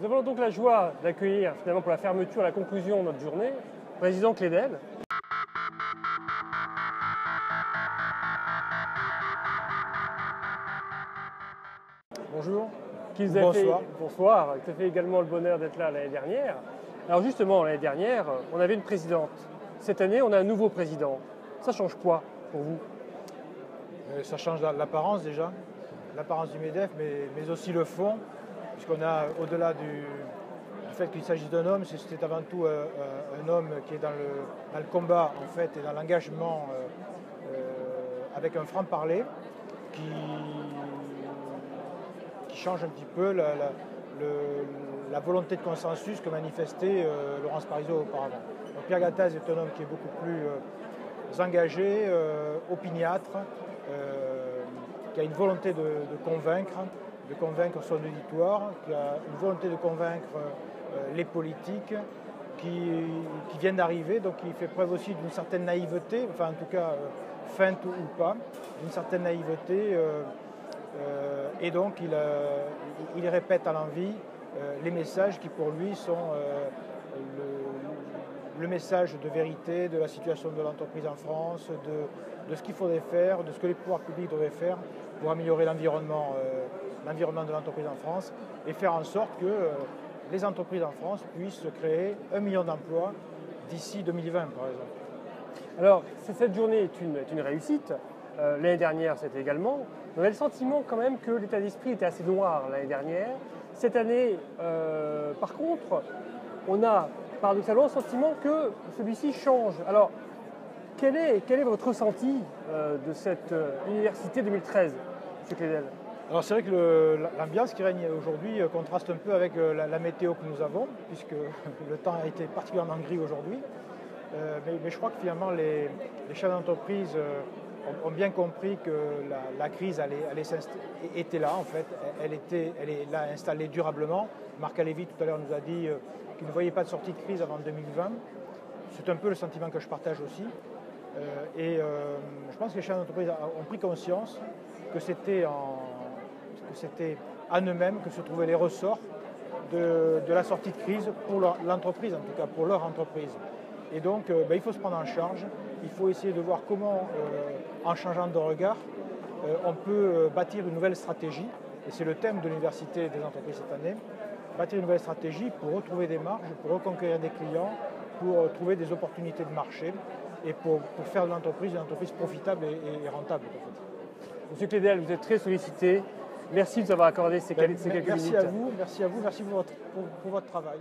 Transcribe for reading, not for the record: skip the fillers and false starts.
Nous avons donc la joie d'accueillir finalement pour la fermeture, la conclusion de notre journée, le président Clédel. Bonjour. Bonsoir. Qui nous a fait également le bonheur d'être là l'année dernière. Alors justement, l'année dernière, on avait une présidente. Cette année, on a un nouveau président. Ça change quoi pour vous? Ça change l'apparence déjà, l'apparence du MEDEF, mais aussi le fond, puisqu'on a, au-delà du fait qu'il s'agisse d'un homme, c'est avant tout un homme qui est dans le combat en fait, et dans l'engagement avec un franc-parler qui change un petit peu la volonté de consensus que manifestait Laurence Parisot auparavant. Donc Pierre Gattaz est un homme qui est beaucoup plus engagé, opiniâtre, qui a une volonté de convaincre son auditoire, qui a une volonté de convaincre les politiques qui viennent d'arriver, donc il fait preuve aussi d'une certaine naïveté, enfin en tout cas feinte ou pas, d'une certaine naïveté, et donc il répète à l'envi les messages qui pour lui sont le message de vérité de la situation de l'entreprise en France, de ce qu'il faudrait faire, de ce que les pouvoirs publics devraient faire pour améliorer l'environnement de l'entreprise en France et faire en sorte que les entreprises en France puissent créer 1 million d'emplois d'ici 2020 par exemple. Alors, cette journée est une réussite. L'année dernière, c'était également. On a le sentiment quand même que l'état d'esprit était assez noir l'année dernière. Cette année, par contre, on a paradoxalement le sentiment que celui-ci change. Alors, quel est votre ressenti de cette université 2013, M. Clédel? Alors c'est vrai que l'ambiance qui règne aujourd'hui contraste un peu avec la météo que nous avons, puisque le temps a été particulièrement gris aujourd'hui. Mais je crois que finalement les chefs d'entreprise ont bien compris que la crise était là en fait, elle est là installée durablement. Marc Alévi tout à l'heure nous a dit qu'il ne voyait pas de sortie de crise avant 2020. C'est un peu le sentiment que je partage aussi. Je pense que les chefs d'entreprise ont pris conscience que c'était en eux-mêmes que se trouvaient les ressorts de la sortie de crise pour l'entreprise, en tout cas pour leur entreprise. Et donc il faut se prendre en charge, il faut essayer de voir comment, en changeant de regard, on peut bâtir une nouvelle stratégie, et c'est le thème de l'Université des entreprises cette année, bâtir une nouvelle stratégie pour retrouver des marges, pour reconquérir des clients, pour trouver des opportunités de marché et pour faire de l'entreprise une entreprise profitable et rentable. En fait. Monsieur Clédel, vous êtes très sollicité. Merci de nous avoir accordé ces quelques minutes. Merci à vous, merci pour votre travail.